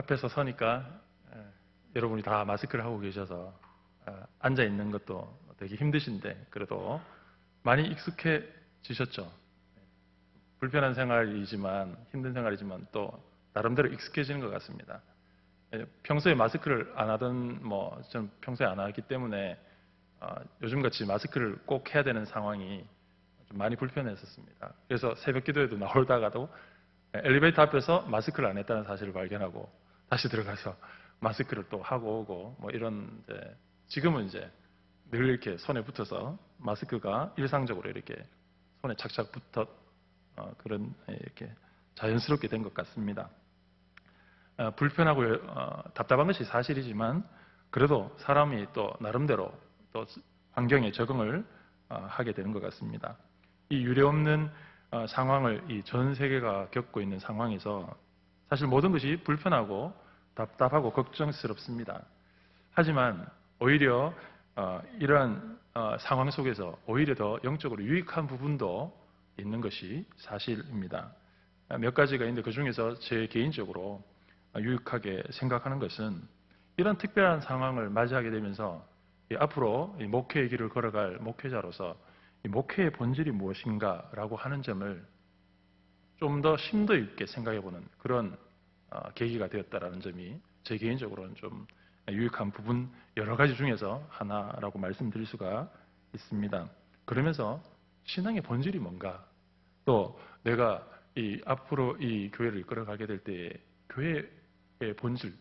앞에서 서니까 여러분이 다 마스크를 하고 계셔서 앉아 있는 것도 되게 힘드신데 그래도 많이 익숙해지셨죠? 불편한 생활이지만 힘든 생활이지만 또 나름대로 익숙해지는 것 같습니다. 평소에 마스크를 안 하던 저는 평소에 안 하기 때문에 요즘같이 마스크를 꼭 해야 되는 상황이 좀 많이 불편했었습니다. 그래서 새벽 기도에도 나오다가도 엘리베이터 앞에서 마스크를 안 했다는 사실을 발견하고 다시 들어가서 마스크를 또 하고 오고 이런 지금은 이제 늘 이렇게 손에 붙어서 마스크가 일상적으로 이렇게 손에 착착 붙어 그런 이렇게 자연스럽게 된 것 같습니다. 불편하고 답답한 것이 사실이지만 그래도 사람이 또 나름대로 또 환경에 적응을 하게 되는 것 같습니다. 이 유례없는 상황을 이 전 세계가 겪고 있는 상황에서 사실 모든 것이 불편하고 답답하고 걱정스럽습니다. 하지만 오히려 이러한 상황 속에서 오히려 더 영적으로 유익한 부분도 있는 것이 사실입니다. 몇 가지가 있는데 그 중에서 제 개인적으로 유익하게 생각하는 것은 이런 특별한 상황을 맞이하게 되면서 앞으로 목회의 길을 걸어갈 목회자로서 이 목회의 본질이 무엇인가라고 하는 점을 좀 더 심도 있게 생각해보는 그런 계기가 되었다라는 점이 제 개인적으로는 좀 유익한 부분 여러 가지 중에서 하나라고 말씀드릴 수가 있습니다. 그러면서 신앙의 본질이 뭔가 또 내가 앞으로 이 교회를 이끌어가게 될 때에 교회의 본질,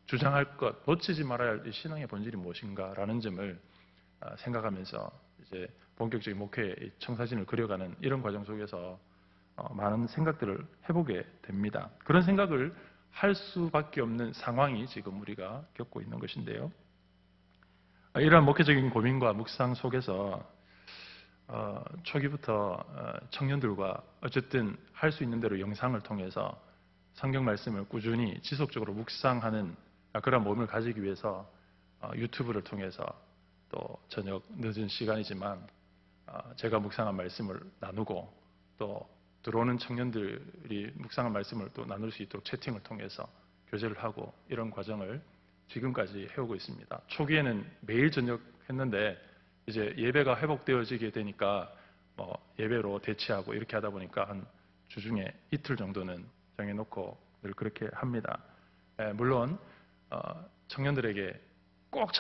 주장할 것, 놓치지 말아야 할 신앙의 본질이 무엇인가라는 점을 생각하면서 이제 본격적인 목회의 청사진을 그려가는 이런 과정 속에서 많은 생각들을 해보게 됩니다. 그런 생각을 할 수밖에 없는 상황이 지금 우리가 겪고 있는 것인데요. 이러한 목회적인 고민과 묵상 속에서 초기부터 청년들과 어쨌든 할 수 있는 대로 영상을 통해서 성경 말씀을 꾸준히 지속적으로 묵상하는 그런 몸을 가지기 위해서 유튜브를 통해서 또 저녁 늦은 시간이지만 제가 묵상한 말씀을 나누고 또 들어오는 청년들이 묵상한 말씀을 또 나눌 수 있도록 채팅을 통해서 교제를 하고 이런 과정을 지금까지 해오고 있습니다. 초기에는 매일 저녁 했는데 이제 예배가 회복되어지게 되니까 예배로 대체하고 이렇게 하다 보니까 한 주중에 이틀 정도는 정해놓고 늘 그렇게 합니다. 물론 청년들에게 꼭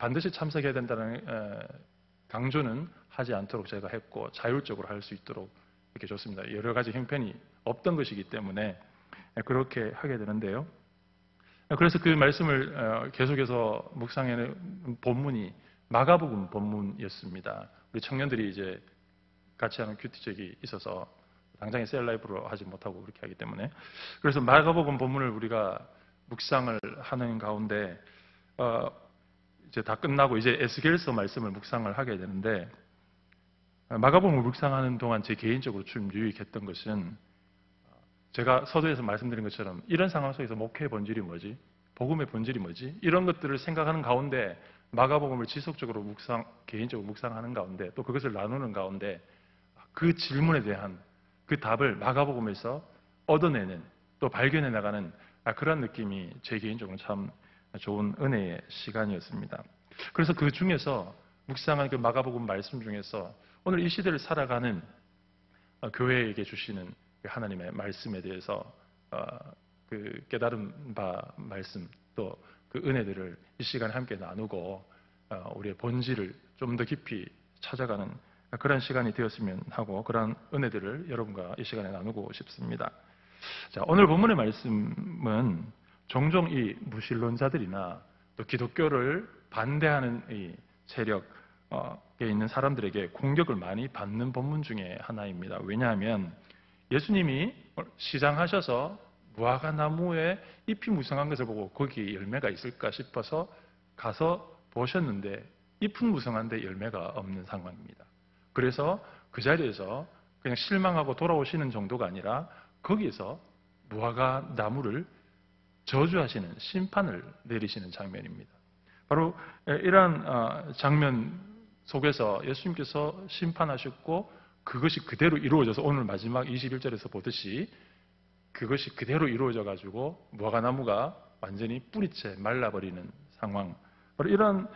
반드시 참석해야 된다는 강조는 하지 않도록 제가 했고 자율적으로 할 수 있도록 이렇게 줬습니다. 여러 가지 형편이 없던 것이기 때문에 그렇게 하게 되는데요. 그래서 그 말씀을 계속해서 묵상하는 본문이 마가복음 본문이었습니다. 우리 청년들이 이제 같이 하는 큐티적이 있어서 당장에 셀라이브로 하지 못하고 그렇게 하기 때문에 그래서 마가복음 본문을 우리가 묵상을 하는 가운데 이제 다 끝나고 이제 에스겔서 말씀을 묵상을 하게 되는데 마가복음을 묵상하는 동안 제 개인적으로 좀 유익했던 것은 제가 서두에서 말씀드린 것처럼 이런 상황 속에서 목회의 본질이 뭐지? 복음의 본질이 뭐지? 이런 것들을 생각하는 가운데 마가복음을 지속적으로 개인적으로 묵상하는 가운데 또 그것을 나누는 가운데 그 질문에 대한 그 답을 마가복음에서 얻어내는 또 발견해 나가는 그런 느낌이 제 개인적으로 참 좋은 은혜의 시간이었습니다. 그래서 그 중에서 묵상한 그 마가복음 말씀 중에서 오늘 이 시대를 살아가는 교회에게 주시는 하나님의 말씀에 대해서 그 깨달은 바 말씀 또 그 은혜들을 이 시간에 함께 나누고 우리의 본질을 좀 더 깊이 찾아가는 그런 시간이 되었으면 하고 그런 은혜들을 여러분과 이 시간에 나누고 싶습니다. 자, 오늘 본문의 말씀은 종종 이 무신론자들이나 또 기독교를 반대하는 이 세력에 있는 사람들에게 공격을 많이 받는 본문 중에 하나입니다. 왜냐하면 예수님이 시장하셔서 무화과 나무에 잎이 무성한 것을 보고 거기에 열매가 있을까 싶어서 가서 보셨는데 잎은 무성한데 열매가 없는 상황입니다. 그래서 그 자리에서 그냥 실망하고 돌아오시는 정도가 아니라 거기에서 무화과 나무를 저주하시는 심판을 내리시는 장면입니다. 바로 이러한 장면 속에서 예수님께서 심판하셨고 그것이 그대로 이루어져서 오늘 마지막 21절에서 보듯이 그것이 그대로 이루어져 가지고 무화과나무가 완전히 뿌리채 말라버리는 상황, 바로 이런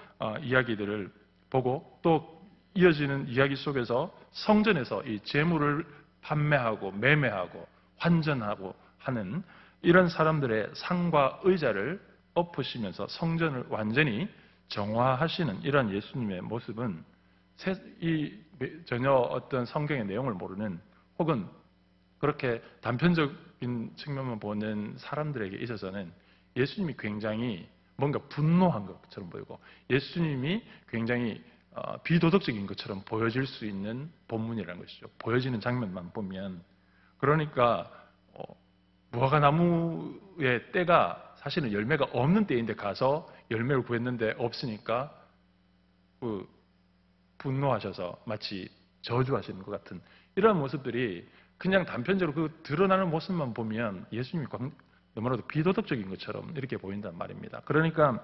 이야기들을 보고, 또 이어지는 이야기 속에서 성전에서 이 재물을 판매하고 매매하고 환전하고 하는 이런 사람들의 상과 의자를 엎으시면서 성전을 완전히 정화하시는 이런 예수님의 모습은 전혀 어떤 성경의 내용을 모르는, 혹은 그렇게 단편적인 측면만 보는 사람들에게 있어서는 예수님이 굉장히 뭔가 분노한 것처럼 보이고, 예수님이 굉장히 비도덕적인 것처럼 보여질 수 있는 본문이라는 것이죠. 보여지는 장면만 보면. 그러니까 무화과나무의 때가 사실은 열매가 없는 때인데 가서 열매를 구했는데 없으니까 분노하셔서 마치 저주하시는 것 같은 이런 모습들이 그냥 단편적으로 그 드러나는 모습만 보면 예수님이 너무나도 비도덕적인 것처럼 이렇게 보인단 말입니다. 그러니까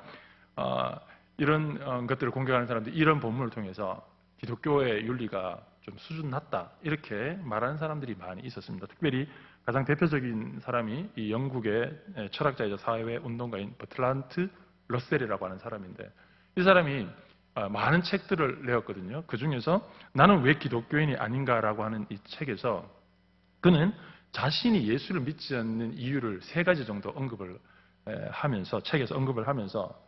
이런 것들을 공격하는 사람들이 이런 본문을 통해서 기독교의 윤리가 좀 수준 낮다 이렇게 말하는 사람들이 많이 있었습니다. 특별히 가장 대표적인 사람이 이 영국의 철학자이자 사회 운동가인 버트란트 러셀이라고 하는 사람인데, 이 사람이 많은 책들을 내었거든요. 그 중에서 나는 왜 기독교인이 아닌가라고 하는 이 책에서 그는 자신이 예수를 믿지 않는 이유를 3가지 정도 언급을 하면서, 책에서 언급을 하면서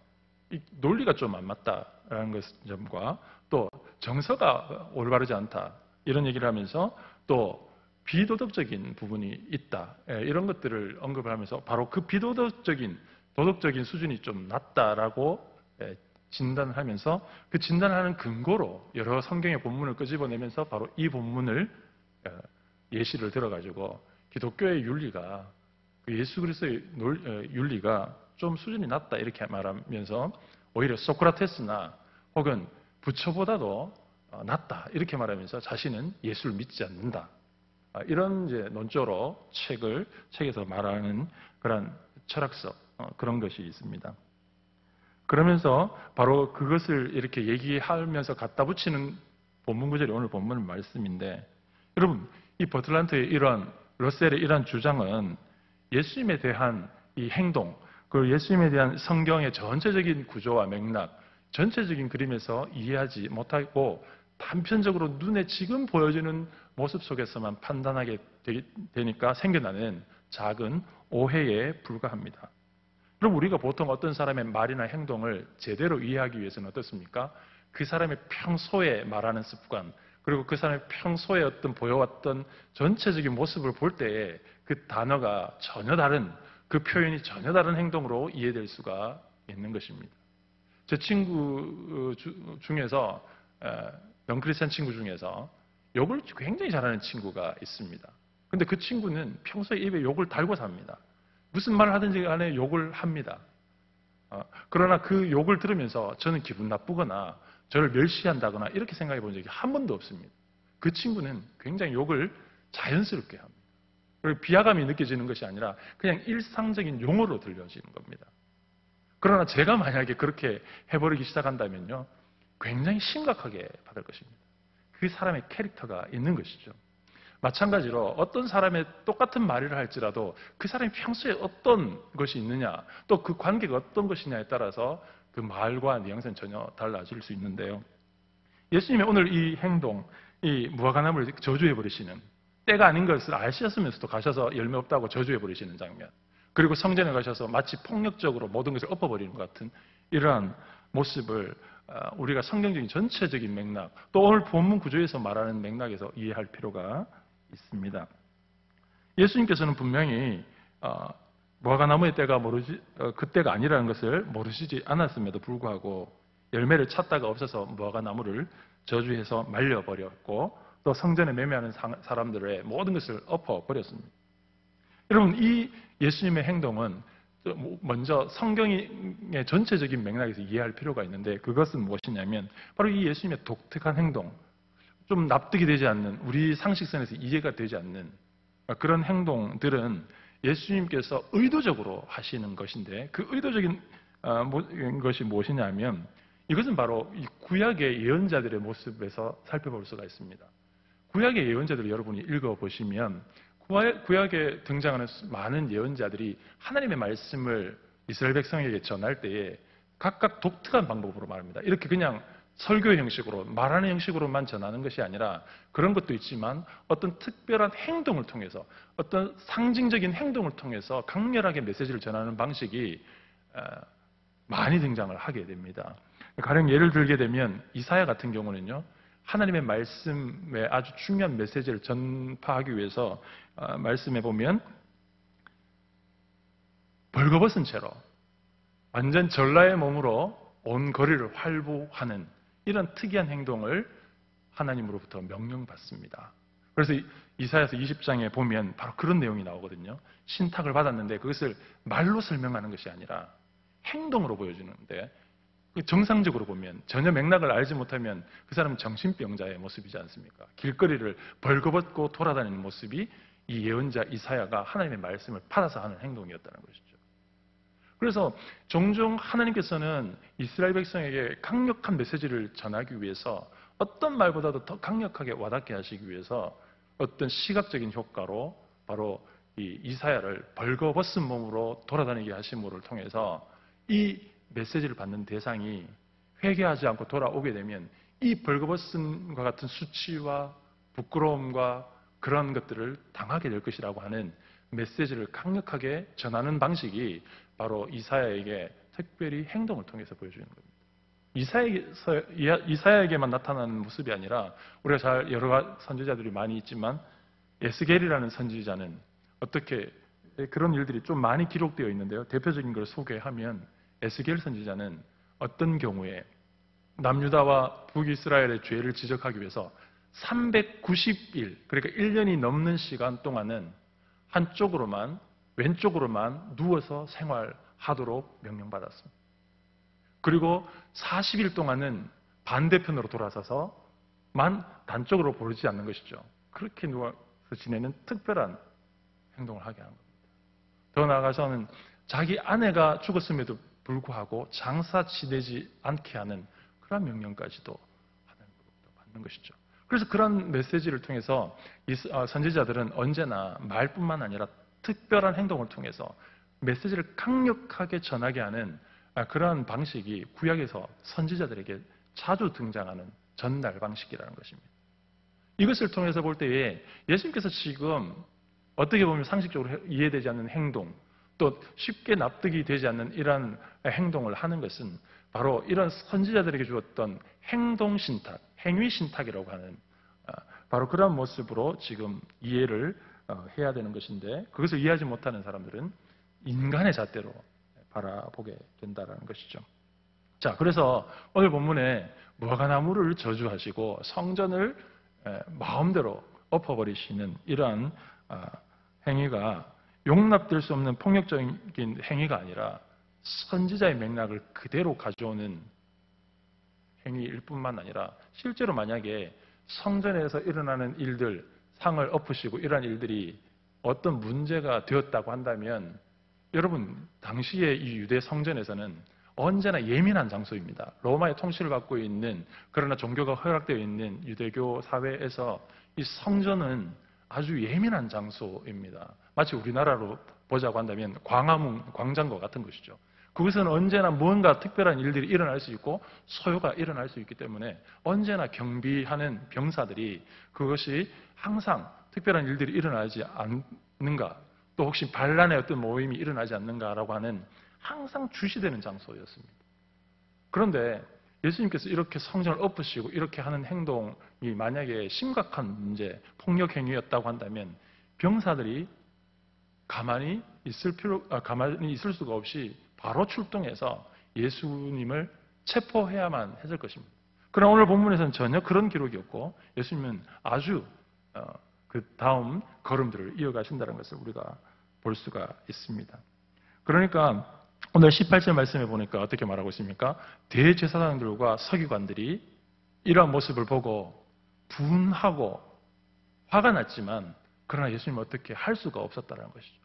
이 논리가 좀 안 맞다라는 점과 또 정서가 올바르지 않다 이런 얘기를 하면서 또 비도덕적인 부분이 있다 이런 것들을 언급을 하면서 바로 그 비도덕적인 도덕적인 수준이 좀 낮다라고 진단을 하면서 그 진단하는 근거로 여러 성경의 본문을 끄집어내면서 바로 이 본문을 예시를 들어가지고 기독교의 윤리가 예수 그리스도의 윤리가 좀 수준이 낮다 이렇게 말하면서 오히려 소크라테스나 혹은 부처보다도 낮다 이렇게 말하면서 자신은 예수를 믿지 않는다 이런 이제 논조로 책에서 말하는 그런 철학서 그런 것이 있습니다. 그러면서 바로 그것을 이렇게 얘기하면서 갖다 붙이는 본문 구절이 오늘 본문 말씀인데, 여러분 이 버틀란트의 이런 러셀의 이런 주장은 예수님에 대한 이 행동, 그리고 예수님에 대한 성경의 전체적인 구조와 맥락, 전체적인 그림에서 이해하지 못하고 단편적으로 눈에 지금 보여지는 모습 속에서만 판단하게 되니까 생겨나는 작은 오해에 불과합니다. 그럼 우리가 보통 어떤 사람의 말이나 행동을 제대로 이해하기 위해서는 어떻습니까? 그 사람의 평소에 말하는 습관, 그리고 그 사람의 평소에 어떤 보여왔던 전체적인 모습을 볼 때에 그 단어가 전혀 다른, 그 표현이 전혀 다른 행동으로 이해될 수가 있는 것입니다. 제 친구 중에서, 넌크리스찬 친구 중에서 욕을 굉장히 잘하는 친구가 있습니다. 근데 그 친구는 평소에 입에 욕을 달고 삽니다. 무슨 말을 하든지 간에 욕을 합니다. 그러나 그 욕을 들으면서 저는 기분 나쁘거나 저를 멸시한다거나 이렇게 생각해 본 적이 한 번도 없습니다. 그 친구는 굉장히 욕을 자연스럽게 합니다. 그리고 비하감이 느껴지는 것이 아니라 그냥 일상적인 용어로 들려지는 겁니다. 그러나 제가 만약에 그렇게 해버리기 시작한다면요, 굉장히 심각하게 받을 것입니다. 그 사람의 캐릭터가 있는 것이죠. 마찬가지로 어떤 사람의 똑같은 말을 할지라도 그 사람이 평소에 어떤 것이 있느냐, 또 그 관계가 어떤 것이냐에 따라서 그 말과 뉘앙스는 전혀 달라질 수 있는데요. 예수님의 오늘 이 행동, 이 무화과나무를 저주해버리시는, 때가 아닌 것을 아시었으면서도 가셔서 열매 없다고 저주해버리시는 장면, 그리고 성전에 가셔서 마치 폭력적으로 모든 것을 엎어버리는 것 같은 이러한 모습을 우리가 성경적인 전체적인 맥락, 또 오늘 본문 구조에서 말하는 맥락에서 이해할 필요가 있습니다. 예수님께서는 분명히 무화과나무의 때가 그 때가 아니라는 것을 모르시지 않았음에도 불구하고 열매를 찾다가 없어서 무화과나무를 저주해서 말려버렸고, 또 성전에 매매하는 사람들의 모든 것을 엎어버렸습니다. 여러분, 이 예수님의 행동은 먼저 성경의 전체적인 맥락에서 이해할 필요가 있는데, 그것은 무엇이냐면 바로 이 예수님의 독특한 행동, 좀 납득이 되지 않는, 우리 상식선에서 이해가 되지 않는 그런 행동들은 예수님께서 의도적으로 하시는 것인데, 그 의도적인 것이 무엇이냐면 이것은 바로 이 구약의 예언자들의 모습에서 살펴볼 수가 있습니다. 구약의 예언자들을 여러분이 읽어보시면 구약에 등장하는 많은 예언자들이 하나님의 말씀을 이스라엘 백성에게 전할 때에 각각 독특한 방법으로 말합니다. 이렇게 그냥 설교 형식으로 말하는 형식으로만 전하는 것이 아니라 그런 것도 있지만 어떤 특별한 행동을 통해서 어떤 상징적인 행동을 통해서 강렬하게 메시지를 전하는 방식이 많이 등장을 하게 됩니다. 가령 예를 들게 되면 이사야 같은 경우는요, 하나님의 말씀에 아주 중요한 메시지를 전파하기 위해서 말씀해 보면 벌거벗은 채로 완전 전라의 몸으로 온 거리를 활보하는 이런 특이한 행동을 하나님으로부터 명령받습니다. 그래서 이사야서 20장에 보면 바로 그런 내용이 나오거든요. 신탁을 받았는데 그것을 말로 설명하는 것이 아니라 행동으로 보여주는데, 정상적으로 보면 전혀 맥락을 알지 못하면 그 사람은 정신병자의 모습이지 않습니까? 길거리를 벌거벗고 돌아다니는 모습이 이 예언자 이사야가 하나님의 말씀을 받아서 하는 행동이었다는 것이죠. 그래서 종종 하나님께서는 이스라엘 백성에게 강력한 메시지를 전하기 위해서 어떤 말보다도 더 강력하게 와닿게 하시기 위해서 어떤 시각적인 효과로 바로 이 이사야를 벌거벗은 몸으로 돌아다니게 하심을 통해서 이 메시지를 받는 대상이 회개하지 않고 돌아오게 되면 이 벌거벗음과 같은 수치와 부끄러움과 그런 것들을 당하게 될 것이라고 하는 메시지를 강력하게 전하는 방식이 바로 이사야에게 특별히 행동을 통해서 보여주는 겁니다. 이사야에게만 나타나는 모습이 아니라 우리가 잘 여러 선지자들이 많이 있지만 에스겔이라는 선지자는 어떻게 그런 일들이 좀 많이 기록되어 있는데요. 대표적인 걸 소개하면 에스겔 선지자는 어떤 경우에 남유다와 북이스라엘의 죄를 지적하기 위해서 390일, 그러니까 1년이 넘는 시간 동안은 한쪽으로만, 왼쪽으로만 누워서 생활하도록 명령받았습니다. 그리고 40일 동안은 반대편으로 돌아서서만 단쪽으로 보지 않는 것이죠. 그렇게 누워서 지내는 특별한 행동을 하게 한 겁니다. 더 나아가서는 자기 아내가 죽었음에도 불구하고 장사 지내지 않게 하는 그런 명령까지도 하나님으로부터 받는 것이죠. 그래서 그런 메시지를 통해서 선지자들은 언제나 말뿐만 아니라 특별한 행동을 통해서 메시지를 강력하게 전하게 하는 그러한 방식이 구약에서 선지자들에게 자주 등장하는 전달 방식이라는 것입니다. 이것을 통해서 볼 때에 예수님께서 지금 어떻게 보면 상식적으로 이해되지 않는 행동, 또 쉽게 납득이 되지 않는 이러한 행동을 하는 것은 바로 이런 선지자들에게 주었던 행동신탁, 행위신탁이라고 하는 바로 그런 모습으로 지금 이해를 해야 되는 것인데, 그것을 이해하지 못하는 사람들은 인간의 잣대로 바라보게 된다는 것이죠. 자, 그래서 오늘 본문에 무화과나무를 저주하시고 성전을 마음대로 엎어버리시는 이러한 행위가 용납될 수 없는 폭력적인 행위가 아니라 선지자의 맥락을 그대로 가져오는 행위일 뿐만 아니라 실제로 만약에 성전에서 일어나는 일들, 상을 엎으시고 이러한 일들이 어떤 문제가 되었다고 한다면 여러분, 당시에 이 유대 성전에서는 언제나 예민한 장소입니다. 로마의 통치를 받고 있는, 그러나 종교가 허락되어 있는 유대교 사회에서 이 성전은 아주 예민한 장소입니다. 마치 우리나라로 보자고 한다면 광화문 광장과 같은 것이죠. 그것은 언제나 무언가 특별한 일들이 일어날 수 있고 소요가 일어날 수 있기 때문에 언제나 경비하는 병사들이 그것이 항상 특별한 일들이 일어나지 않는가, 또 혹시 반란의 어떤 모임이 일어나지 않는가라고 하는 항상 주시되는 장소였습니다. 그런데 예수님께서 이렇게 성전을 엎으시고 이렇게 하는 행동이 만약에 심각한 문제, 폭력 행위였다고 한다면 병사들이 가만히 있을 수가 없이 바로 출동해서 예수님을 체포해야만 했을 것입니다. 그러나 오늘 본문에서는 전혀 그런 기록이 없고 예수님은 아주 그 다음 걸음들을 이어가신다는 것을 우리가 볼 수가 있습니다. 그러니까 오늘 18절 말씀에 보니까 어떻게 말하고 있습니까? 대제사장들과 서기관들이 이러한 모습을 보고 분하고 화가 났지만 그러나 예수님은 어떻게 할 수가 없었다는 것이죠.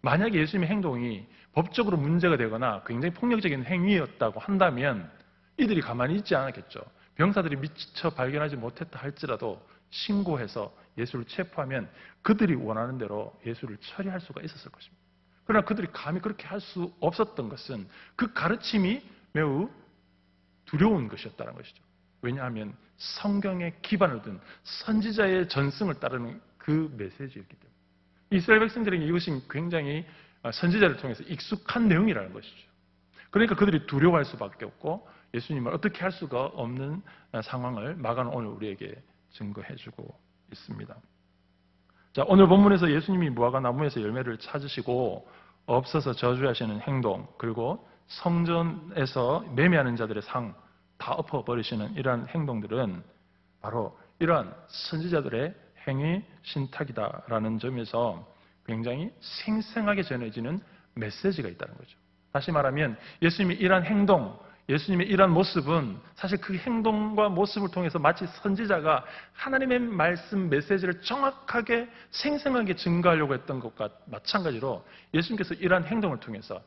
만약에 예수님의 행동이 법적으로 문제가 되거나 굉장히 폭력적인 행위였다고 한다면 이들이 가만히 있지 않았겠죠. 병사들이 미처 발견하지 못했다 할지라도 신고해서 예수를 체포하면 그들이 원하는 대로 예수를 처리할 수가 있었을 것입니다. 그러나 그들이 감히 그렇게 할 수 없었던 것은 그 가르침이 매우 두려운 것이었다는 것이죠. 왜냐하면 성경에 기반을 둔 선지자의 전승을 따르는 그 메시지였기 때문에 이스라엘 백성들에게 이것이 굉장히 선지자를 통해서 익숙한 내용이라는 것이죠. 그러니까 그들이 두려워할 수밖에 없고 예수님을 어떻게 할 수가 없는 상황을 마가는 오늘 우리에게 증거해주고 있습니다. 자, 오늘 본문에서 예수님이 무화과 나무에서 열매를 찾으시고 없어서 저주하시는 행동, 그리고 성전에서 매매하는 자들의 상 다 엎어버리시는 이러한 행동들은 바로 이러한 선지자들의 행위 신탁이다라는 점에서 굉장히 생생하게 전해지는 메시지가 있다는 거죠. 다시 말하면 예수님이 이러한 행동, 예수님의 이러한 모습은 사실 그 행동과 모습을 통해서 마치 선지자가 하나님의 말씀 메시지를 정확하게 생생하게 증거하려고 했던 것과 마찬가지로 예수님께서 이러한 행동을 통해서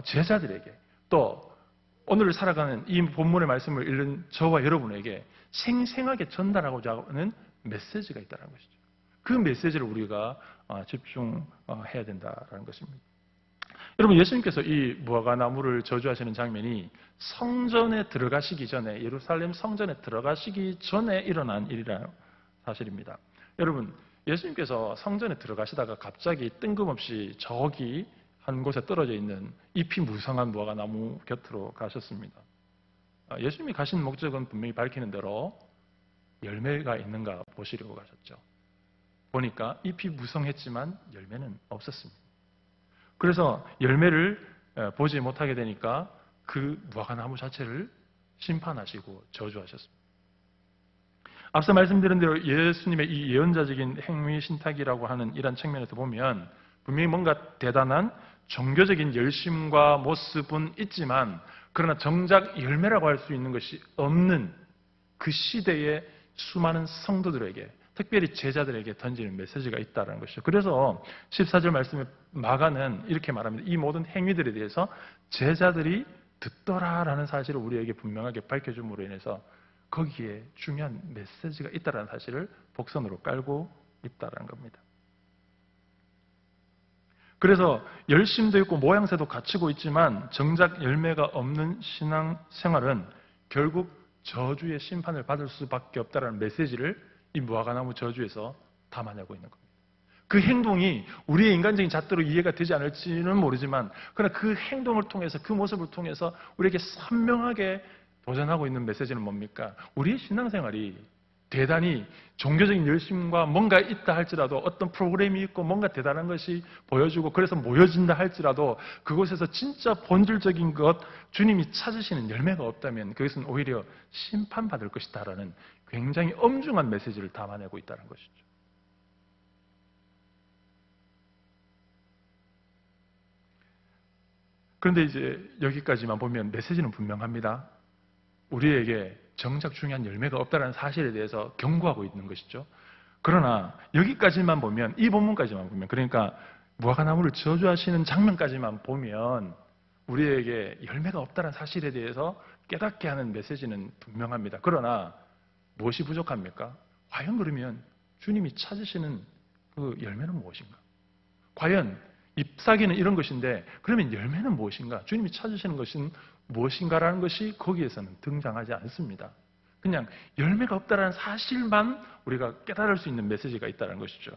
제자들에게 또 오늘 살아가는 이 본문의 말씀을 읽는 저와 여러분에게 생생하게 전달하고자 하는 메시지가 있다는 것이죠. 그 메시지를 우리가 집중해야 된다는 것입니다. 여러분, 예수님께서 이 무화과 나무를 저주하시는 장면이 성전에 들어가시기 전에, 예루살렘 성전에 들어가시기 전에 일어난 일이라는 사실입니다. 여러분, 예수님께서 성전에 들어가시다가 갑자기 뜬금없이 저기 한 곳에 떨어져 있는 잎이 무성한 무화과 나무 곁으로 가셨습니다. 예수님이 가신 목적은 분명히 밝히는 대로 열매가 있는가 보시려고 가셨죠. 보니까 잎이 무성했지만 열매는 없었습니다. 그래서 열매를 보지 못하게 되니까 그 무화과 나무 자체를 심판하시고 저주하셨습니다. 앞서 말씀드린 대로 예수님의 이 예언자적인 행위 신탁이라고 하는 이런 측면에서 보면 분명히 뭔가 대단한 종교적인 열심과 모습은 있지만 그러나 정작 열매라고 할 수 있는 것이 없는 그 시대의 수많은 성도들에게 특별히 제자들에게 던지는 메시지가 있다는 것이죠. 그래서 14절 말씀에 마가는 이렇게 말합니다. 이 모든 행위들에 대해서 제자들이 듣더라라는 사실을 우리에게 분명하게 밝혀줌으로 인해서 거기에 중요한 메시지가 있다는 사실을 복선으로 깔고 있다는 겁니다. 그래서 열심도 있고 모양새도 갖추고 있지만 정작 열매가 없는 신앙 생활은 결국 저주의 심판을 받을 수밖에 없다는 메시지를 이 무화과나무 저주에서 담아내고 있는 겁니다. 그 행동이 우리의 인간적인 잣대로 이해가 되지 않을지는 모르지만 그러나 그 행동을 통해서 그 모습을 통해서 우리에게 선명하게 도전하고 있는 메시지는 뭡니까? 우리의 신앙생활이 대단히 종교적인 열심과 뭔가 있다 할지라도 어떤 프로그램이 있고 뭔가 대단한 것이 보여주고 그래서 모여진다 할지라도 그곳에서 진짜 본질적인 것 주님이 찾으시는 열매가 없다면 그것은 오히려 심판받을 것이다라는 굉장히 엄중한 메시지를 담아내고 있다는 것이죠. 그런데 이제 여기까지만 보면 메시지는 분명합니다. 우리에게 정작 중요한 열매가 없다는 사실에 대해서 경고하고 있는 것이죠. 그러나 여기까지만 보면, 이 본문까지만 보면, 그러니까 무화과나무를 저주하시는 장면까지만 보면 우리에게 열매가 없다는 사실에 대해서 깨닫게 하는 메시지는 분명합니다. 그러나 무엇이 부족합니까? 과연 그러면 주님이 찾으시는 그 열매는 무엇인가? 과연 잎사귀는 이런 것인데 그러면 열매는 무엇인가? 주님이 찾으시는 것은 무엇인가라는 것이 거기에서는 등장하지 않습니다. 그냥 열매가 없다는 사실만 우리가 깨달을 수 있는 메시지가 있다는 것이죠.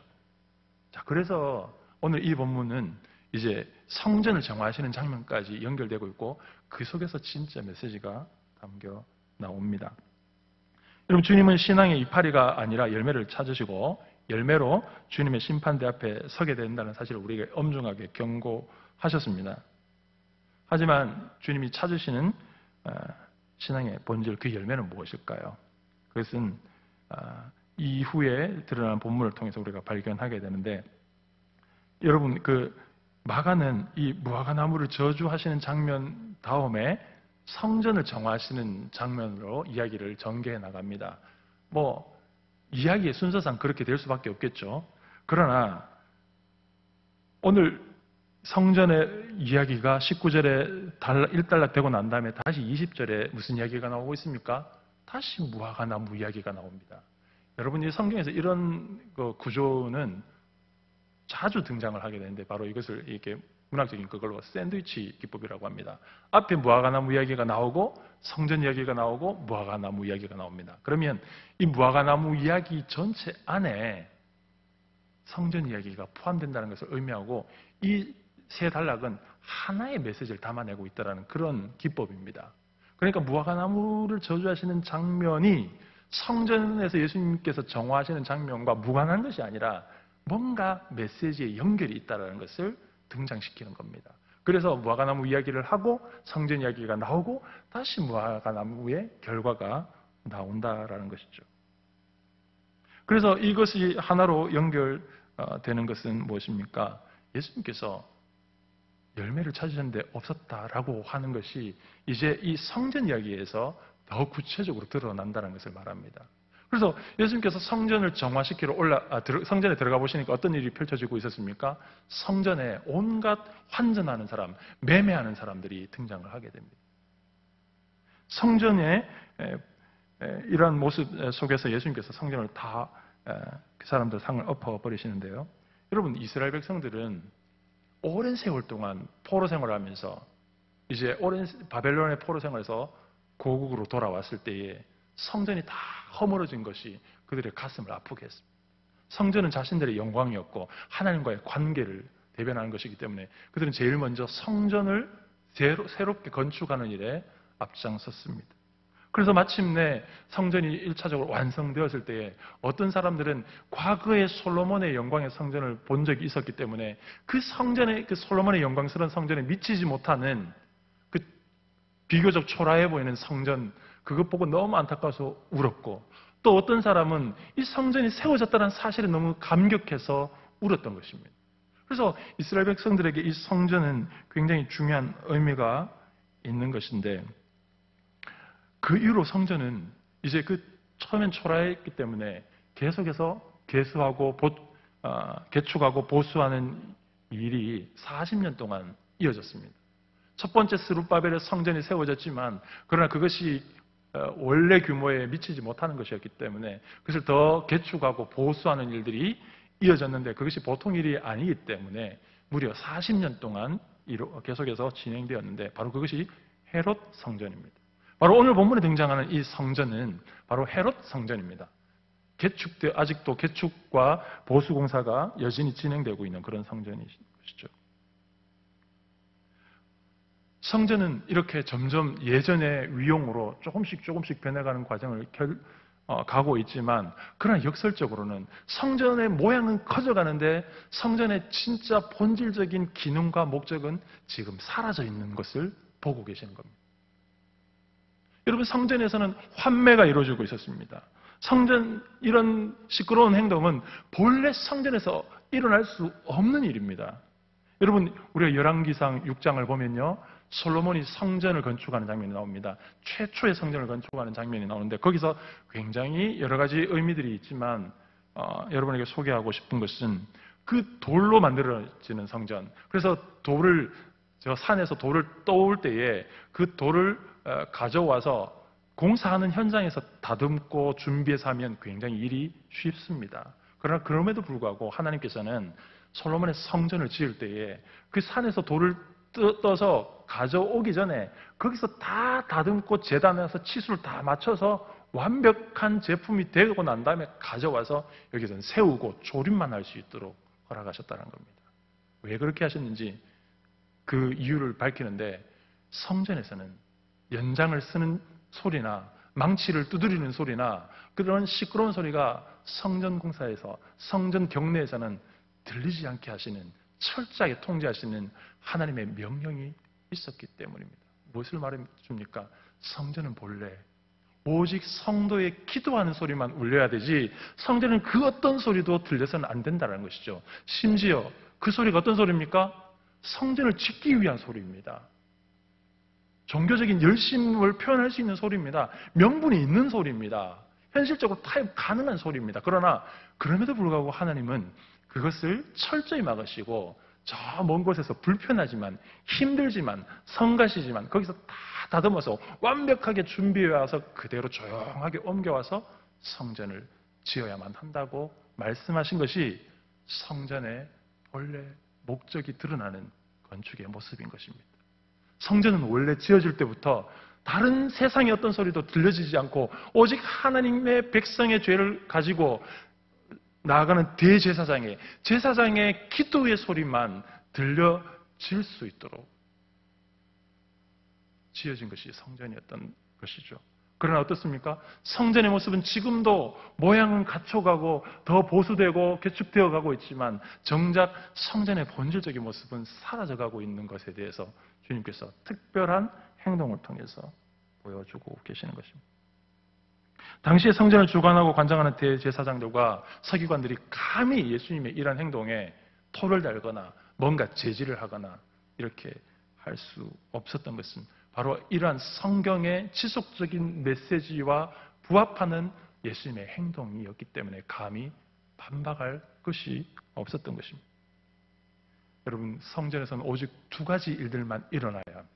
자, 그래서 오늘 이 본문은 이제 성전을 정화하시는 장면까지 연결되고 있고 그 속에서 진짜 메시지가 담겨 나옵니다. 여러분, 주님은 신앙의 이파리가 아니라 열매를 찾으시고 열매로 주님의 심판대 앞에 서게 된다는 사실을 우리에게 엄중하게 경고하셨습니다. 하지만 주님이 찾으시는 신앙의 본질, 그 열매는 무엇일까요? 그것은 이후에 드러난 본문을 통해서 우리가 발견하게 되는데, 여러분, 그 마가는 이 무화과나무를 저주하시는 장면 다음에 성전을 정화하시는 장면으로 이야기를 전개해 나갑니다. 이야기의 순서상 그렇게 될 수밖에 없겠죠. 그러나 오늘 성전의 이야기가 19절에 일단락 되고 난 다음에 다시 20절에 무슨 이야기가 나오고 있습니까? 다시 무화과나무 이야기가 나옵니다. 여러분이 성경에서 이런 구조는 자주 등장을 하게 되는데 바로 이것을 이렇게 문학적인 그걸로 샌드위치 기법이라고 합니다. 앞에 무화과나무 이야기가 나오고 성전 이야기가 나오고 무화과나무 이야기가 나옵니다. 그러면 이 무화과나무 이야기 전체 안에 성전 이야기가 포함된다는 것을 의미하고 이 세 단락은 하나의 메시지를 담아내고 있다는 그런 기법입니다. 그러니까 무화과나무를 저주하시는 장면이 성전에서 예수님께서 정화하시는 장면과 무관한 것이 아니라 뭔가 메시지에 연결이 있다는 것을 등장시키는 겁니다. 그래서 무화과나무 이야기를 하고 성전 이야기가 나오고 다시 무화과나무의 결과가 나온다라는 것이죠. 그래서 이것이 하나로 연결되는 것은 무엇입니까? 예수님께서 열매를 찾으셨는데 없었다라고 하는 것이 이제 이 성전 이야기에서 더 구체적으로 드러난다는 것을 말합니다. 그래서 예수님께서 성전을 정화시키러 성전에 들어가 보시니까 어떤 일이 펼쳐지고 있었습니까? 성전에 온갖 환전하는 사람, 매매하는 사람들이 등장을 하게 됩니다. 성전의 이러한 모습 속에서 예수님께서 성전을 다 그 사람들 상을 엎어버리시는데요. 여러분, 이스라엘 백성들은 오랜 세월 동안 포로 생활을 하면서 이제 오랜 바벨론의 포로 생활에서 고국으로 돌아왔을 때에 성전이 다 허물어진 것이 그들의 가슴을 아프게 했습니다. 성전은 자신들의 영광이었고 하나님과의 관계를 대변하는 것이기 때문에 그들은 제일 먼저 성전을 새롭게 건축하는 일에 앞장섰습니다. 그래서 마침내 성전이 1차적으로 완성되었을 때에 어떤 사람들은 과거의 솔로몬의 영광의 성전을 본 적이 있었기 때문에 그 성전의 그 솔로몬의 영광스러운 성전에 미치지 못하는 그 비교적 초라해 보이는 성전 그것 보고 너무 안타까워서 울었고 또 어떤 사람은 이 성전이 세워졌다는 사실에 너무 감격해서 울었던 것입니다. 그래서 이스라엘 백성들에게 이 성전은 굉장히 중요한 의미가 있는 것인데 그 이후로 성전은 이제 그 처음엔 초라했기 때문에 계속해서 개축하고 보수하는 일이 40년 동안 이어졌습니다. 첫 번째 스룹바벨의 성전이 세워졌지만 그러나 그것이 원래 규모에 미치지 못하는 것이었기 때문에 그것을 더 개축하고 보수하는 일들이 이어졌는데 그것이 보통 일이 아니기 때문에 무려 40년 동안 계속해서 진행되었는데 바로 그것이 헤롯 성전입니다. 바로 오늘 본문에 등장하는 이 성전은 바로 헤롯 성전입니다. 아직도 개축과 보수 공사가 여전히 진행되고 있는 그런 성전이시죠. 성전은 이렇게 점점 예전의 위용으로 조금씩 변해가는 과정을 가고 있지만 그러나 역설적으로는 성전의 모양은 커져가는데 성전의 진짜 본질적인 기능과 목적은 지금 사라져 있는 것을 보고 계시는 겁니다. 여러분, 성전에서는 환매가 이루어지고 있었습니다. 이런 시끄러운 행동은 본래 성전에서 일어날 수 없는 일입니다. 여러분, 우리가 열왕기상 6장을 보면요. 솔로몬이 성전을 건축하는 장면이 나옵니다. 최초의 성전을 건축하는 장면이 나오는데 거기서 굉장히 여러 가지 의미들이 있지만 여러분에게 소개하고 싶은 것은 그 돌로 만들어지는 성전. 그래서 산에서 돌을 떠올 때에 그 돌을 가져와서 공사하는 현장에서 다듬고 준비해서 하면 굉장히 일이 쉽습니다. 그러나 그럼에도 불구하고 하나님께서는 솔로몬의 성전을 지을 때에 그 산에서 돌을 떠서 가져오기 전에 거기서 다 다듬고 재단해서 치수를 다 맞춰서 완벽한 제품이 되고 난 다음에 가져와서 여기서는 세우고 조립만 할 수 있도록 허락하셨다는 겁니다. 왜 그렇게 하셨는지 그 이유를 밝히는데 성전에서는 연장을 쓰는 소리나 망치를 두드리는 소리나 그런 시끄러운 소리가 성전 공사에서 성전 경내에서는 들리지 않게 하시는 철저하게 통제하시는 하나님의 명령이 있었기 때문입니다. 무엇을 말해 줍니까? 성전은 본래 오직 성도의 기도하는 소리만 울려야 되지 성전은 그 어떤 소리도 들려서는 안 된다는 것이죠. 심지어 그 소리가 어떤 소리입니까? 성전을 짓기 위한 소리입니다. 종교적인 열심을 표현할 수 있는 소리입니다. 명분이 있는 소리입니다. 현실적으로 타협 가능한 소리입니다. 그러나 그럼에도 불구하고 하나님은 그것을 철저히 막으시고 저 먼 곳에서 불편하지만 힘들지만 성가시지만 거기서 다 다듬어서 완벽하게 준비해 와서 그대로 조용하게 옮겨와서 성전을 지어야만 한다고 말씀하신 것이 성전의 원래 목적이 드러나는 건축의 모습인 것입니다. 성전은 원래 지어질 때부터 다른 세상의 어떤 소리도 들려지지 않고 오직 하나님의 백성의 죄를 가지고 나아가는 대제사장의 기도의 소리만 들려질 수 있도록 지어진 것이 성전이었던 것이죠. 그러나 어떻습니까? 성전의 모습은 지금도 모양은 갖춰가고 더 보수되고 개축되어 가고 있지만 정작 성전의 본질적인 모습은 사라져가고 있는 것에 대해서 주님께서 특별한 행동을 통해서 보여주고 계시는 것입니다. 당시에 성전을 주관하고 관장하는 대제사장들과 서기관들이 감히 예수님의 이러한 행동에 토를 달거나 뭔가 제지를 하거나 이렇게 할 수 없었던 것은 바로 이러한 성경의 지속적인 메시지와 부합하는 예수님의 행동이었기 때문에 감히 반박할 것이 없었던 것입니다. 여러분, 성전에서는 오직 두 가지 일들만 일어나야 합니다.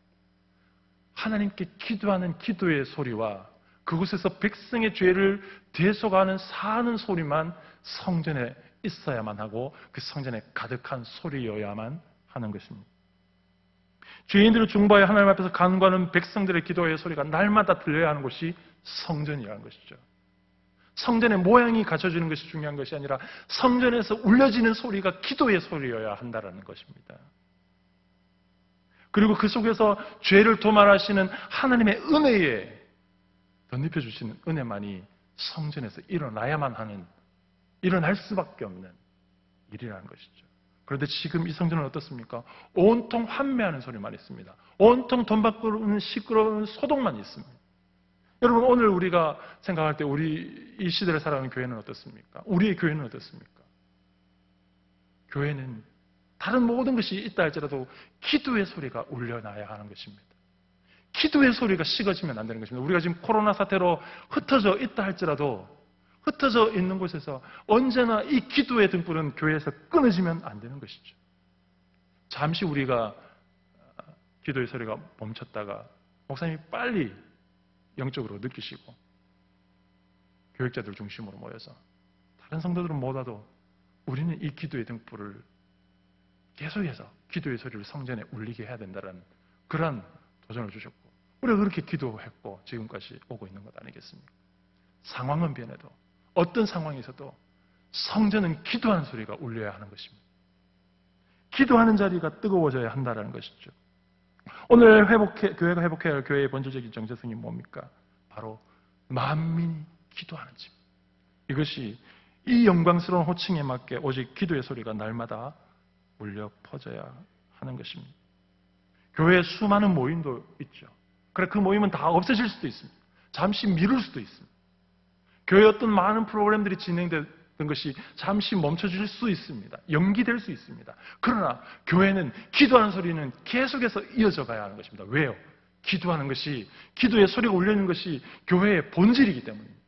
하나님께 기도하는 기도의 소리와 그곳에서 백성의 죄를 대속하는 사하는 소리만 성전에 있어야만 하고 그 성전에 가득한 소리여야만 하는 것입니다. 죄인들을 중보하여 하나님 앞에서 간구하는 백성들의 기도의 소리가 날마다 들려야 하는 곳이 성전이라는 것이죠. 성전의 모양이 갖춰지는 것이 중요한 것이 아니라 성전에서 울려지는 소리가 기도의 소리여야 한다는 것입니다. 그리고 그 속에서 죄를 도말하시는 하나님의 은혜에 덧입혀 주시는 은혜만이 성전에서 일어날 수밖에 없는 일이라는 것이죠. 그런데 지금 이 성전은 어떻습니까? 온통 환매하는 소리만 있습니다. 온통 돈 바꾸는 시끄러운 소동만 있습니다. 여러분, 오늘 우리가 생각할 때 우리 이 시대를 살아가는 교회는 어떻습니까? 우리의 교회는 어떻습니까? 교회는 다른 모든 것이 있다 할지라도 기도의 소리가 울려나야 하는 것입니다. 기도의 소리가 식어지면 안 되는 것입니다. 우리가 지금 코로나 사태로 흩어져 있다 할지라도 흩어져 있는 곳에서 언제나 이 기도의 등불은 교회에서 끊어지면 안 되는 것이죠. 잠시 우리가 기도의 소리가 멈췄다가 목사님이 빨리 영적으로 느끼시고 교육자들 중심으로 모여서 다른 성도들은 못 와도 우리는 이 기도의 등불을 계속해서 기도의 소리를 성전에 울리게 해야 된다는 그런 도전을 주셨고 우리가 그렇게 기도했고 지금까지 오고 있는 것 아니겠습니까? 상황은 변해도 어떤 상황에서도 성전은 기도하는 소리가 울려야 하는 것입니다. 기도하는 자리가 뜨거워져야 한다는 것이죠. 오늘 교회가 회복해야 할 교회의 본질적인 정체성이 뭡니까? 바로 만민이 기도하는 집. 이것이 이 영광스러운 호칭에 맞게 오직 기도의 소리가 날마다 울려 퍼져야 하는 것입니다. 교회에 수많은 모임도 있죠. 그래, 그 모임은 다 없어질 수도 있습니다. 잠시 미룰 수도 있습니다. 교회에 어떤 많은 프로그램들이 진행되던 것이 잠시 멈춰질 수 있습니다. 연기될 수 있습니다. 그러나 교회는 기도하는 소리는 계속해서 이어져 가야 하는 것입니다. 왜요? 기도하는 것이, 기도의 소리가 울리는 것이 교회의 본질이기 때문입니다.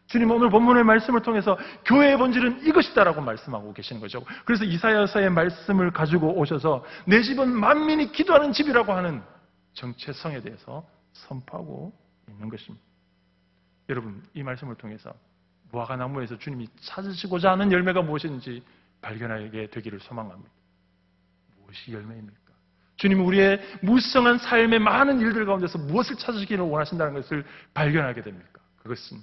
주님 오늘 본문의 말씀을 통해서 교회의 본질은 이것이다라고 말씀하고 계시는 거죠. 그래서 이사야서의 말씀을 가지고 오셔서 내 집은 만민이 기도하는 집이라고 하는 정체성에 대해서 선포하고 있는 것입니다. 여러분, 이 말씀을 통해서 무화과나무에서 주님이 찾으시고자 하는 열매가 무엇인지 발견하게 되기를 소망합니다. 무엇이 열매입니까? 주님은 우리의 무성한 삶의 많은 일들 가운데서 무엇을 찾으시기를 원하신다는 것을 발견하게 됩니까? 그것은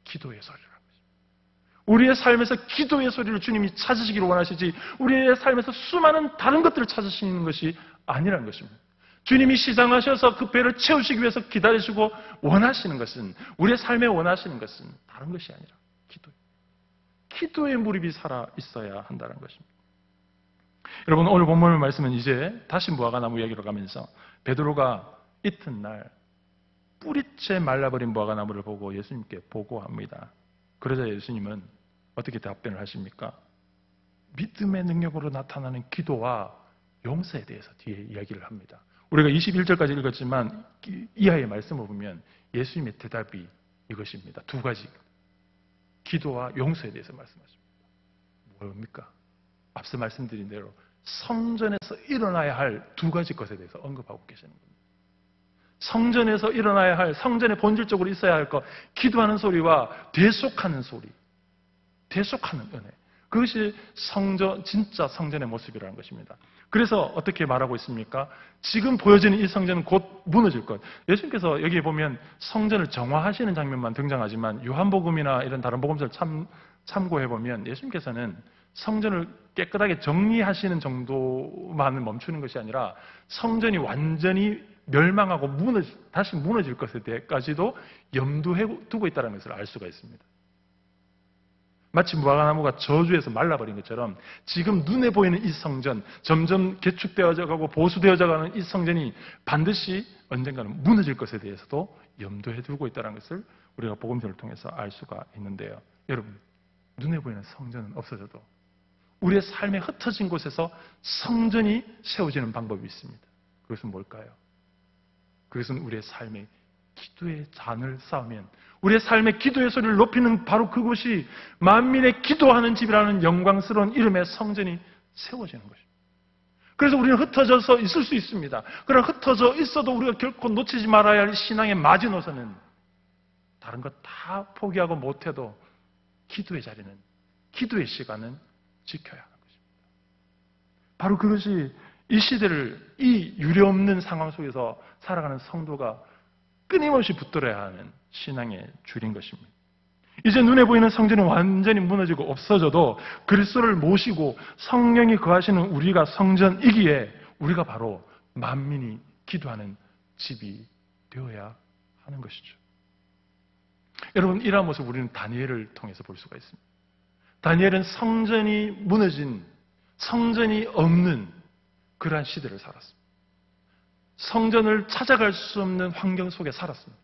기도의 소리라는 것입니다. 우리의 삶에서 기도의 소리를 주님이 찾으시기를 원하시지 우리의 삶에서 수많은 다른 것들을 찾으시는 것이 아니라는 것입니다. 주님이 시장하셔서 그 배를 채우시기 위해서 기다리시고 원하시는 것은, 우리의 삶에 원하시는 것은 다른 것이 아니라 기도예요. 기도의 무릎이 살아 있어야 한다는 것입니다. 여러분, 오늘 본문의 말씀은 이제 다시 무화과나무 이야기로 가면서 베드로가 이튿날 뿌리째 말라버린 무화과나무를 보고 예수님께 보고합니다. 그러자 예수님은 어떻게 답변을 하십니까? 믿음의 능력으로 나타나는 기도와 용서에 대해서 뒤에 이야기를 합니다. 우리가 21절까지 읽었지만 이하의 말씀을 보면 예수님의 대답이 이것입니다. 두 가지. 기도와 용서에 대해서 말씀하십니다. 뭡니까? 앞서 말씀드린 대로 성전에서 일어나야 할 두 가지 것에 대해서 언급하고 계시는 겁니다. 성전에서 일어나야 할, 성전에 본질적으로 있어야 할 것, 기도하는 소리와 대속하는 소리. 대속하는 은혜. 그것이 성전, 진짜 성전의 모습이라는 것입니다. 그래서 어떻게 말하고 있습니까? 지금 보여지는 이 성전은 곧 무너질 것. 예수님께서 여기에 보면 성전을 정화하시는 장면만 등장하지만 요한복음이나 이런 다른 복음서를 참고해보면 예수님께서는 성전을 깨끗하게 정리하시는 정도만을 멈추는 것이 아니라 성전이 완전히 멸망하고 다시 무너질 것에 대해까지도 염두에 두고 있다는 것을 알 수가 있습니다. 마치 무화과나무가 저주에서 말라버린 것처럼 지금 눈에 보이는 이 성전, 점점 개축되어져 가고 보수되어져 가는 이 성전이 반드시 언젠가는 무너질 것에 대해서도 염두에 두고 있다는 것을 우리가 복음서를 통해서 알 수가 있는데요. 여러분, 눈에 보이는 성전은 없어져도 우리의 삶에 흩어진 곳에서 성전이 세워지는 방법이 있습니다. 그것은 뭘까요? 그것은 우리의 삶에 기도의 잔을 쌓으면 우리의 삶의 기도의 소리를 높이는 바로 그곳이 만민의 기도하는 집이라는 영광스러운 이름의 성전이 세워지는 것입니다. 그래서 우리는 흩어져서 있을 수 있습니다. 그러나 흩어져 있어도 우리가 결코 놓치지 말아야 할 신앙의 마지노선은 다른 것 다 포기하고 못해도 기도의 자리는, 기도의 시간은 지켜야 하는 것입니다. 바로 그것이 이 시대를 이 유례없는 상황 속에서 살아가는 성도가 끊임없이 붙들어야 하는 신앙의 줄인 것입니다. 이제 눈에 보이는 성전이 완전히 무너지고 없어져도 그리스도를 모시고 성령이 거하시는 우리가 성전이기에 우리가 바로 만민이 기도하는 집이 되어야 하는 것이죠. 여러분, 이러한 모습 우리는 다니엘을 통해서 볼 수가 있습니다. 다니엘은 성전이 무너진, 성전이 없는 그러한 시대를 살았습니다. 성전을 찾아갈 수 없는 환경 속에 살았습니다.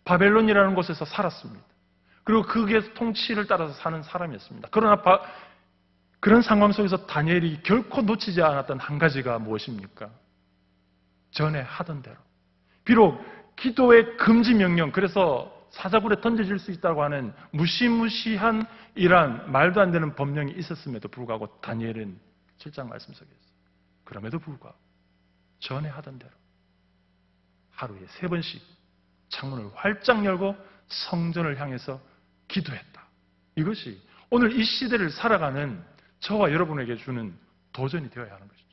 바벨론이라는 곳에서 살았습니다. 그리고 그게 통치를 따라서 사는 사람이었습니다. 그러나 그런 상황 속에서 다니엘이 결코 놓치지 않았던 한 가지가 무엇입니까? 전에 하던 대로. 비록 기도의 금지 명령, 그래서 사자굴에 던져질 수 있다고 하는 무시무시한 이러한 말도 안 되는 법령이 있었음에도 불구하고 다니엘은 7장 말씀 속에 있어요. 그럼에도 불구하고 전에 하던 대로 하루에 3번씩 창문을 활짝 열고 성전을 향해서 기도했다. 이것이 오늘 이 시대를 살아가는 저와 여러분에게 주는 도전이 되어야 하는 것이죠.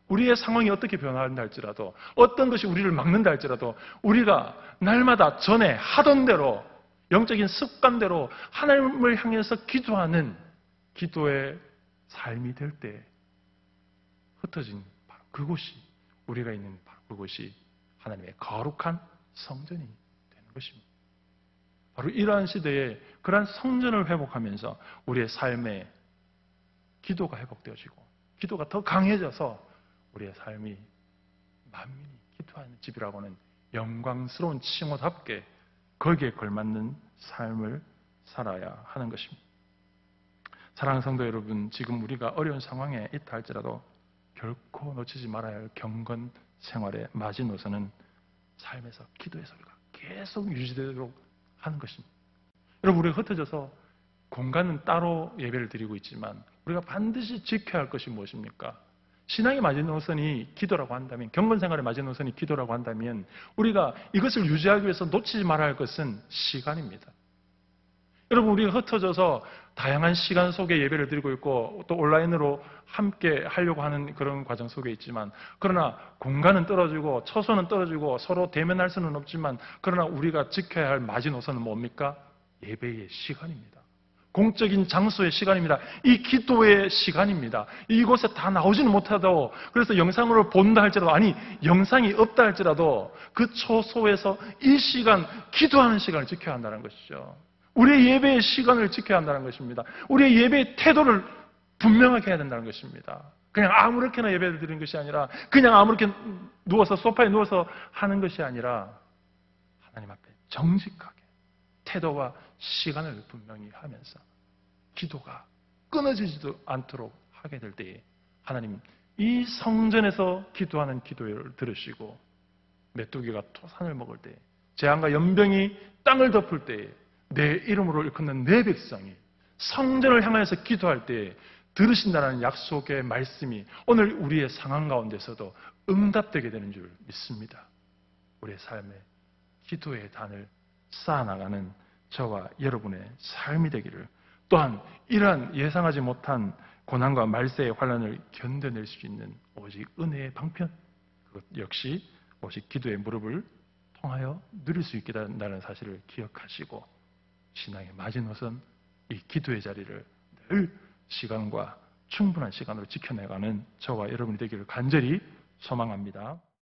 우리의 상황이 어떻게 변화한다 할지라도, 어떤 것이 우리를 막는다 할지라도 우리가 날마다 전에 하던 대로 영적인 습관대로 하나님을 향해서 기도하는 기도의 삶이 될 때 흩어진 바로 그곳이, 우리가 있는 바로 그곳이 하나님의 거룩한 성전이 되는 것입니다. 바로 이러한 시대에 그러한 성전을 회복하면서 우리의 삶에 기도가 회복되어지고 기도가 더 강해져서 우리의 삶이 만민이 기도하는 집이라고는 영광스러운 칭호답게 거기에 걸맞는 삶을 살아야 하는 것입니다. 사랑하는 성도 여러분, 지금 우리가 어려운 상황에 있다 할지라도 결코 놓치지 말아야 할 경건 생활의 마지노선은 삶에서 기도의 소리가 계속 유지되도록 하는 것입니다. 여러분, 우리가 흩어져서 공간은 따로 예배를 드리고 있지만 우리가 반드시 지켜야 할 것이 무엇입니까? 신앙의 마지노선이 기도라고 한다면, 경건생활의 마지노선이 기도라고 한다면 우리가 이것을 유지하기 위해서 놓치지 말아야 할 것은 시간입니다. 여러분, 우리가 흩어져서 다양한 시간 속에 예배를 드리고 있고 또 온라인으로 함께 하려고 하는 그런 과정 속에 있지만, 그러나 공간은 떨어지고 처소는 떨어지고 서로 대면할 수는 없지만, 그러나 우리가 지켜야 할 마지노선은 뭡니까? 예배의 시간입니다. 공적인 장소의 시간입니다. 이 기도의 시간입니다. 이곳에 다 나오지는 못하도, 그래서 영상으로 본다 할지라도, 아니 영상이 없다 할지라도 그 초소에서 이 시간, 기도하는 시간을 지켜야 한다는 것이죠. 우리의 예배의 시간을 지켜야 한다는 것입니다. 우리의 예배의 태도를 분명하게 해야 된다는 것입니다. 그냥 아무렇게나 예배를 드리는 것이 아니라, 그냥 아무렇게 누워서 소파에 누워서 하는 것이 아니라 하나님 앞에 정직하게 태도와 시간을 분명히 하면서 기도가 끊어지지도 않도록 하게 될 때에 하나님 이 성전에서 기도하는 기도를 들으시고, 메뚜기가 토산을 먹을 때, 재앙과 연병이 땅을 덮을 때에 내 이름으로 일컫는 내 백성이 성전을 향하여서 기도할 때에 들으신다는 약속의 말씀이 오늘 우리의 상황 가운데서도 응답되게 되는 줄 믿습니다. 우리의 삶에 기도의 단을 쌓아나가는 저와 여러분의 삶이 되기를 또한 이러한 예상하지 못한 고난과 말세의 환란을 견뎌낼 수 있는 오직 은혜의 방편, 그것 역시 오직 기도의 무릎을 통하여 누릴 수 있게 된다는 사실을 기억하시고 신앙의 마지노선 이 기도의 자리를 늘 시간과 충분한 시간으로 지켜내가는 저와 여러분이 되기를 간절히 소망합니다.